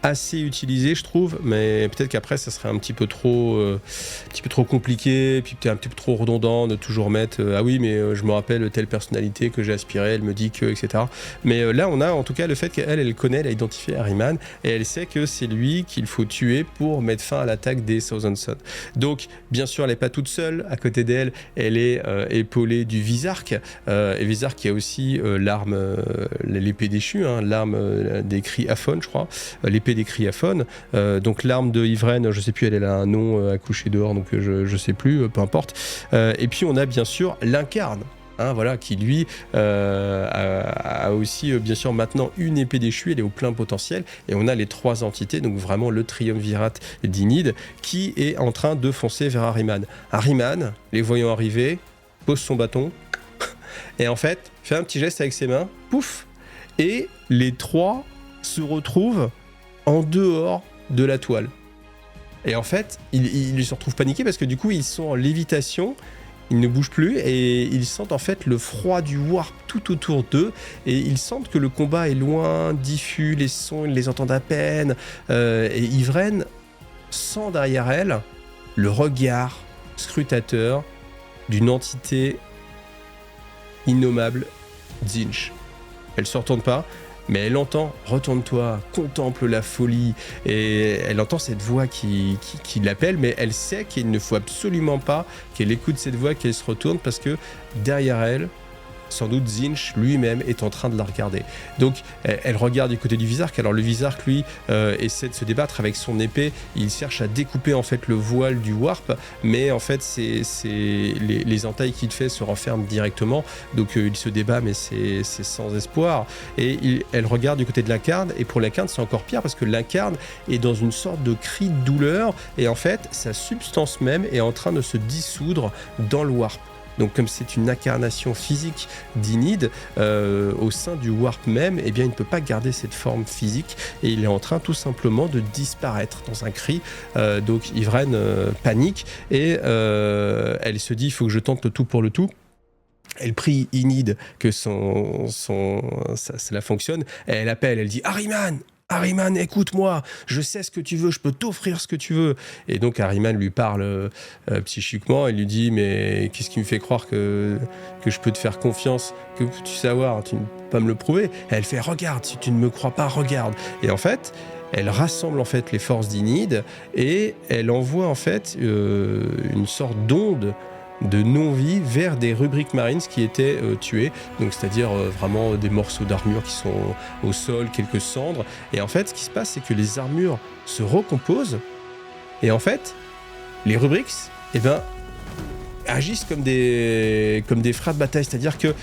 assez utilisé, je trouve, mais peut-être qu'après ça serait un petit peu trop compliqué, puis peut-être un petit peu trop redondant de toujours mettre ah oui, mais je me rappelle telle personnalité que j'ai aspiré, elle me dit que, etc. Mais là on a en tout cas le fait qu'elle connaît, elle a identifié Ahriman, et elle sait que c'est lui qu'il faut tuer pour mettre fin à l'attaque des Thousand Sons. Donc bien sûr elle n'est pas toute seule, à côté d'elle elle est épaulée du Visarque, et Visarque qui a aussi l'arme, l'épée déchue, hein, l'arme des cris Aphone, je crois, l'épée des Cryaphones. Donc l'arme de Yvraine, je sais plus, elle a un nom accouché dehors, donc je sais plus, peu importe. Et puis on a bien sûr l'Incarne. Hein, voilà, qui lui a aussi bien sûr maintenant une épée déchue, elle est au plein potentiel, et on a les trois entités, donc vraiment le triumvirat d'Inid qui est en train de foncer vers Ahriman. Ahriman, les voyant arriver, pose son bâton et en fait fait un petit geste avec ses mains, pouf, et les trois se retrouvent en dehors de la toile. Et en fait, ils se retrouvent paniqués parce que du coup, ils sont en lévitation, ils ne bougent plus, et ils sentent en fait le froid du warp tout autour d'eux, et ils sentent que le combat est loin, diffus, les sons, ils les entendent à peine, et Yvraine sent derrière elle le regard scrutateur d'une entité innommable, Tzeentch. Elle ne se retourne pas, mais elle entend « Retourne-toi, contemple la folie », et elle entend cette voix qui l'appelle, mais elle sait qu'il ne faut absolument pas qu'elle écoute cette voix, qu'elle se retourne, parce que derrière elle, sans doute Tzeentch lui-même est en train de la regarder. Donc elle regarde du côté du Visarque. Alors le Visarque, lui, essaie de se débattre avec son épée, il cherche à découper en fait le voile du warp, mais en fait les entailles qu'il fait se referment directement, donc il se débat, mais c'est sans espoir. Et elle regarde du côté de l'Incarne, et pour l'Incarne c'est encore pire, parce que l'Incarne est dans une sorte de cri de douleur, et en fait sa substance même est en train de se dissoudre dans le warp. Donc comme c'est une incarnation physique d'Enid, au sein du Warp même, eh bien il ne peut pas garder cette forme physique et il est en train tout simplement de disparaître dans un cri. Donc Ivren panique et elle se dit il faut que je tente le tout pour le tout. Elle prie Enid que cela fonctionne. Elle appelle, elle dit Ahriman, écoute-moi, je sais ce que tu veux, je peux t'offrir ce que tu veux. Et donc Ahriman lui parle psychiquement, elle lui dit mais qu'est-ce qui me fait croire que je peux te faire confiance, que peux-tu savoir, tu ne peux pas me le prouver. Et elle fait regarde, si tu ne me crois pas, regarde. Et en fait, elle rassemble en fait les forces d'Enid et elle envoie en fait une sorte d'onde de non-vie vers des rubriques Marines qui étaient tuées, donc c'est-à-dire vraiment des morceaux d'armure qui sont au sol, quelques cendres. Et en fait, ce qui se passe, c'est que les armures se recomposent et en fait, les rubriques, eh ben, agissent comme des frères de bataille, c'est-à-dire que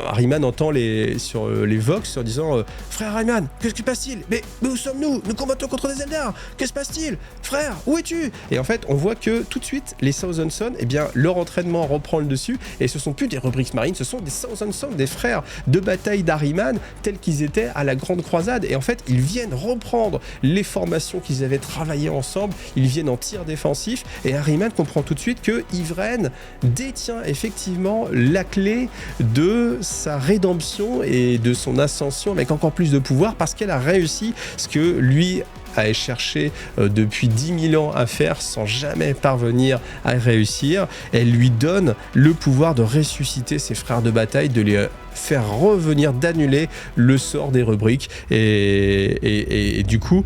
Ahriman entend sur les Vox en disant frère Ahriman, qu'est-ce qui se passe-t-il? Mais où sommes-nous? Nous combattons contre des Eldar, que se passe-t-il? Frère, où es-tu? Et en fait, on voit que tout de suite, les Thousand Sons, eh bien, leur entraînement reprend le dessus et ce sont plus des rubriques marines, ce sont des Thousand Sons, des frères de bataille d'Ahriman tels qu'ils étaient à la Grande Croisade. Et en fait, ils viennent reprendre les formations qu'ils avaient travaillées ensemble, ils viennent en tir défensif et Ahriman comprend tout de suite que Ivren détient effectivement la clé de sa rédemption et de son ascension avec encore plus de pouvoir parce qu'elle a réussi ce que lui a cherché depuis 10 000 ans à faire sans jamais parvenir à réussir. Elle lui donne le pouvoir de ressusciter ses frères de bataille, de les faire revenir, d'annuler le sort des rubriques et du coup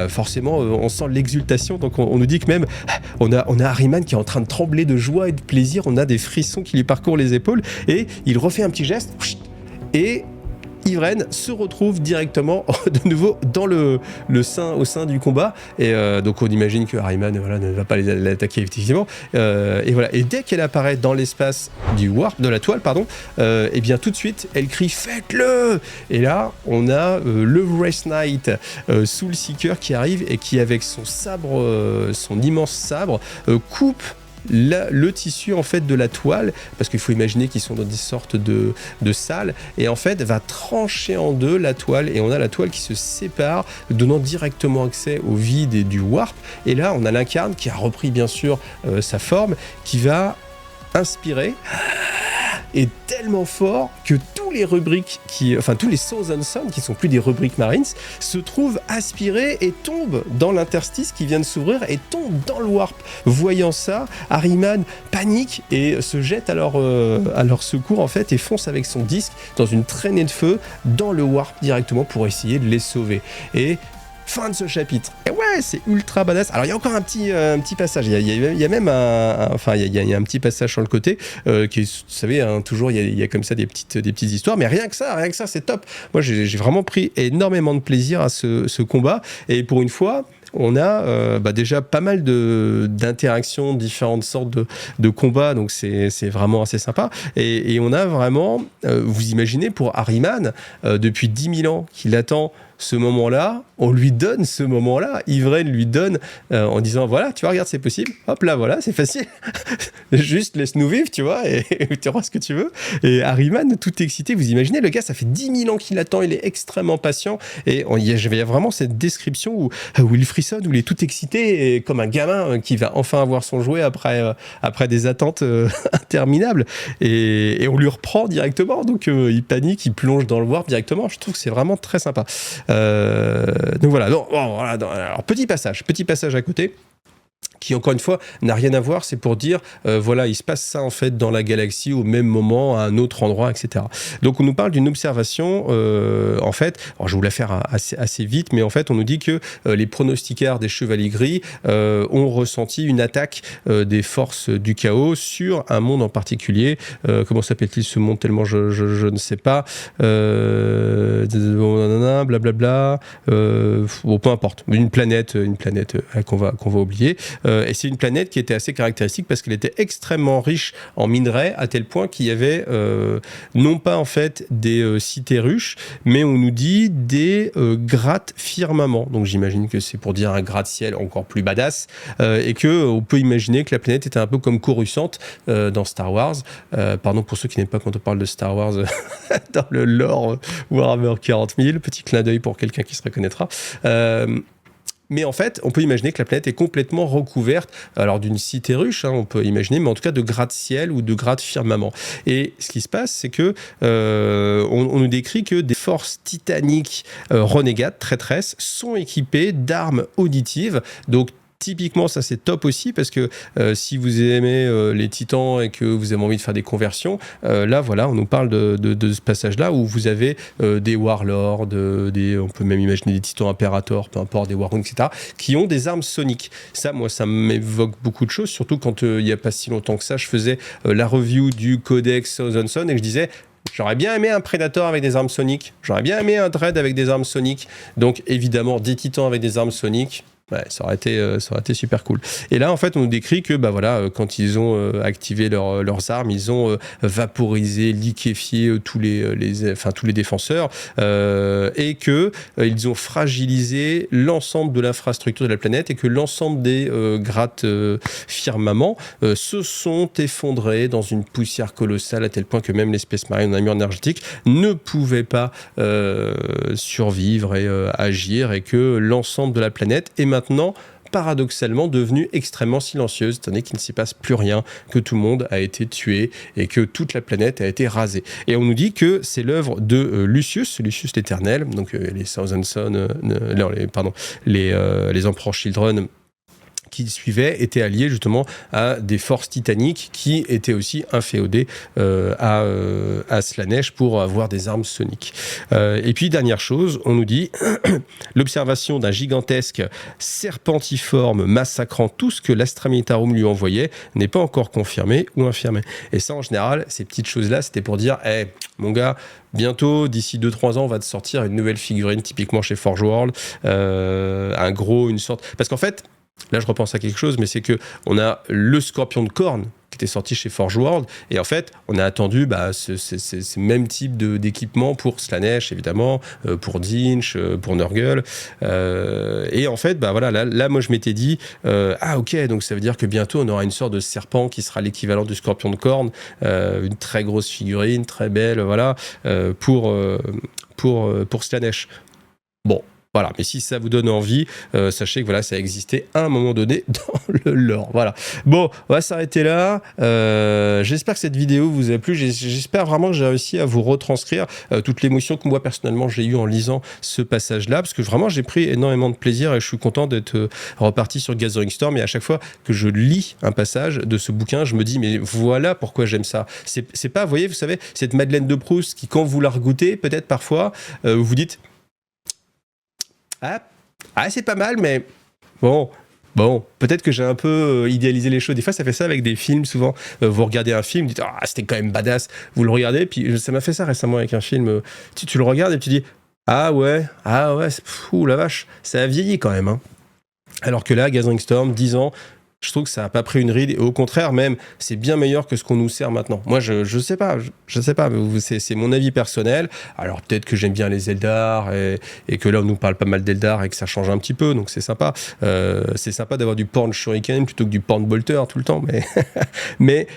forcément on sent l'exultation. Donc on nous dit que même on a Ahriman qui est en train de trembler de joie et de plaisir, on a des frissons qui lui parcourent les épaules et il refait un petit geste et Ivren se retrouve directement de nouveau dans au sein du combat et donc on imagine que Ahriman ne va pas l'attaquer effectivement et voilà, et dès qu'elle apparaît dans l'espace du warp, de la toile et bien tout de suite elle crie faites-le, et là on a le Wraith Knight Soul Seeker qui arrive et qui avec son sabre, son immense sabre coupe le tissu en fait de la toile, parce qu'il faut imaginer qu'ils sont dans des sortes de salles, et en fait va trancher en deux la toile et on a la toile qui se sépare donnant directement accès au vide et du warp. Et là on a l'incarne qui a repris bien sûr sa forme, qui va inspirer est tellement fort que tous les rubriques tous les Thousand Sons qui sont plus des rubriques Marines se trouvent aspirés et tombent dans l'interstice qui vient de s'ouvrir et tombent dans le warp. Voyant ça, Ahriman panique et se jette à leur secours en fait et fonce avec son disque dans une traînée de feu dans le warp directement pour essayer de les sauver. Et fin de ce chapitre. Et ouais, c'est ultra badass. Alors il y a encore un petit passage. Il y a même il y a un petit passage sur le côté qui, vous savez, toujours il y a comme ça des petites histoires. Mais rien que ça, c'est top. Moi, j'ai vraiment pris énormément de plaisir à ce combat. Et pour une fois, on a déjà pas mal d'interactions, différentes sortes de combats, donc c'est vraiment assez sympa. Et on a vraiment, vous imaginez, pour Ahriman, depuis 10 000 ans qu'il attend ce moment-là, on lui donne ce moment-là, Ivren lui donne en disant voilà, tu vois, regarde, c'est possible, hop là, voilà, c'est facile, juste laisse-nous vivre, tu vois, et tu auras ce que tu veux. Et Ahriman, tout excité, vous imaginez, le gars, ça fait 10 000 ans qu'il attend, il est extrêmement patient, et il y a vraiment cette description où il frissonne, où il est tout excité, et comme un gamin qui va enfin avoir son jouet après des attentes interminables, et on lui reprend directement, donc il panique, il plonge dans le warp directement. Je trouve que c'est vraiment très sympa. Donc voilà, alors petit passage à côté qui encore une fois n'a rien à voir, c'est pour dire voilà, il se passe ça en fait dans la galaxie au même moment, à un autre endroit, etc. Donc on nous parle d'une observation en fait, alors je vais vous la faire assez vite, mais en fait on nous dit que les pronostiquaires des Chevaliers Gris ont ressenti une attaque des forces du chaos sur un monde en particulier. Comment s'appelle-t-il ce monde, tellement je ne sais pas, blablabla, bon, peu importe, une planète qu'on va oublier. et c'est une planète qui était assez caractéristique parce qu'elle était extrêmement riche en minerais, à tel point qu'il y avait non pas en fait des cités ruches, mais on nous dit des gratte-firmaments. Donc j'imagine que c'est pour dire un gratte-ciel encore plus badass, et qu'on peut imaginer que la planète était un peu comme Coruscant dans Star Wars. Pardon pour ceux qui n'aiment pas quand on parle de Star Wars dans le lore Warhammer 40 000, petit clin d'œil pour quelqu'un qui se reconnaîtra. Mais en fait, on peut imaginer que la planète est complètement recouverte, alors d'une cité ruche, hein, on peut imaginer, mais en tout cas de gratte-ciel ou de gratte-firmament. Et ce qui se passe, c'est que on nous décrit que des forces titaniques renégates, traîtresses, sont équipées d'armes auditives, donc typiquement, ça c'est top aussi parce que si vous aimez les titans et que vous avez envie de faire des conversions, là voilà, on nous parle de ce passage-là où vous avez des warlords, on peut même imaginer des titans impérators, peu importe, des warlords, etc., qui ont des armes soniques. Ça, moi, ça m'évoque beaucoup de choses, surtout quand il n'y a pas si longtemps que ça, je faisais la review du Codex Thousand Sons et que je disais... J'aurais bien aimé un Predator avec des armes soniques. J'aurais bien aimé un Dread avec des armes soniques. Donc, évidemment, des titans avec des armes soniques. Ouais, ça aurait été super cool. Et là, en fait, on nous décrit que, bah voilà, quand ils ont activé leurs armes, ils ont vaporisé, liquéfié tous les défenseurs, et que ils ont fragilisé l'ensemble de l'infrastructure de la planète et que l'ensemble des gratte-firmaments se sont effondrés dans une poussière colossale à tel point que même l'espèce marine en mur énergétique ne pouvait pas survivre et agir, et que l'ensemble de la planète est maintenant paradoxalement devenue extrêmement silencieuse, étant donné qu'il ne s'y passe plus rien, que tout le monde a été tué et que toute la planète a été rasée. Et on nous dit que c'est l'œuvre de Lucius l'Éternel, donc les Thousand Sons, les Emperor Children qui suivaient étaient alliés justement à des forces titaniques qui étaient aussi inféodées à Slaanesh pour avoir des armes soniques. Et puis dernière chose, on nous dit l'observation d'un gigantesque serpentiforme massacrant tout ce que l'Astra Militarum lui envoyait n'est pas encore confirmée ou infirmée. Et ça, en général, ces petites choses-là, c'était pour dire hey, mon gars, bientôt, d'ici 2-3 ans, on va te sortir une nouvelle figurine, typiquement chez Forge World, une sorte... Parce qu'en fait, là, je repense à quelque chose, mais c'est que on a le Scorpion de Khorne qui était sorti chez Forge World, et en fait, on a attendu ce même type d'équipement pour Slaanesh, évidemment, pour Tzeentch, pour Nurgle, et en fait, là, moi, je m'étais dit, ok, donc ça veut dire que bientôt, on aura une sorte de serpent qui sera l'équivalent du Scorpion de Khorne, une très grosse figurine, très belle, voilà, pour Slaanesh. Bon. Voilà, mais si ça vous donne envie, sachez que voilà, ça existait à un moment donné dans le lore. Voilà. Bon, on va s'arrêter là. J'espère que cette vidéo vous a plu. J'espère vraiment que j'ai réussi à vous retranscrire toute l'émotion que moi personnellement j'ai eue en lisant ce passage-là, parce que vraiment j'ai pris énormément de plaisir et je suis content d'être reparti sur Gathering Storm. Et à chaque fois que je lis un passage de ce bouquin, je me dis mais voilà pourquoi j'aime ça. C'est pas, vous savez, cette Madeleine de Proust qui, quand vous la regoutez, peut-être parfois, vous dites c'est pas mal, mais bon, peut-être que j'ai un peu idéalisé les choses. Des fois, ça fait ça avec des films, souvent. Vous regardez un film, vous dites « c'était quand même badass ». Vous le regardez, puis ça m'a fait ça récemment avec un film. Tu le regardes et tu dis « ah ouais, fou, la vache, ça a vieilli quand même. Hein ». Alors que là, Gathering Storm, 10 ans... Je trouve que ça n'a pas pris une ride, et au contraire même, c'est bien meilleur que ce qu'on nous sert maintenant. Moi, je sais pas, c'est mon avis personnel. Alors peut-être que j'aime bien les Eldar, et que là on nous parle pas mal d'Eldar et que ça change un petit peu, donc c'est sympa. C'est sympa d'avoir du porn shuriken plutôt que du porn bolter tout le temps, mais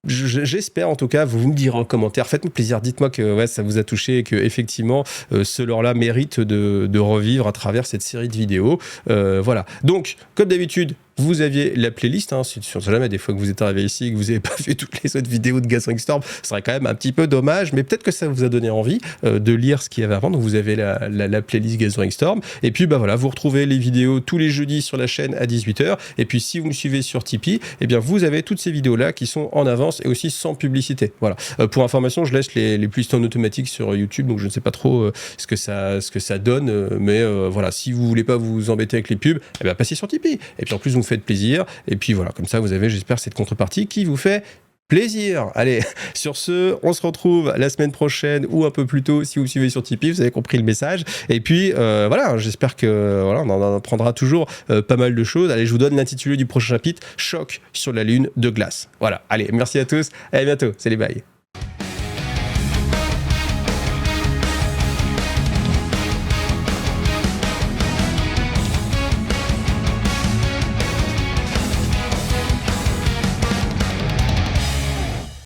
j'espère en tout cas, vous me direz en commentaire, faites-moi plaisir, dites-moi que ça vous a touché et que effectivement ce lore-là mérite de revivre à travers cette série de vidéos. Voilà, donc comme d'habitude, vous aviez la playlist, hein, si jamais des fois que vous êtes arrivé ici et que vous n'avez pas vu toutes les autres vidéos de Gathering Storm, ce serait quand même un petit peu dommage, mais peut-être que ça vous a donné envie de lire ce qu'il y avait avant. Donc vous avez la playlist Gathering Storm, et puis vous retrouvez les vidéos tous les jeudis sur la chaîne à 18h, et puis si vous me suivez sur Tipeee, eh bien vous avez toutes ces vidéos-là qui sont en avance et aussi sans publicité. Voilà. Pour information, je laisse les playlists en automatique sur YouTube, donc je ne sais pas trop ce que ça donne, mais voilà, si vous voulez pas vous embêter avec les pubs, eh bien passez sur Tipeee, et puis en plus vous me faites plaisir, et puis voilà, comme ça vous avez, j'espère, cette contrepartie qui vous fait Plaisir. Allez, sur ce, on se retrouve la semaine prochaine ou un peu plus tôt si vous suivez sur Tipeee, vous avez compris le message. Et puis voilà, j'espère que voilà, on en apprendra toujours pas mal de choses. Allez, je vous donne l'intitulé du prochain chapitre, Choc sur la lune de glace. Voilà, allez, merci à tous, et à bientôt. Salut, bye.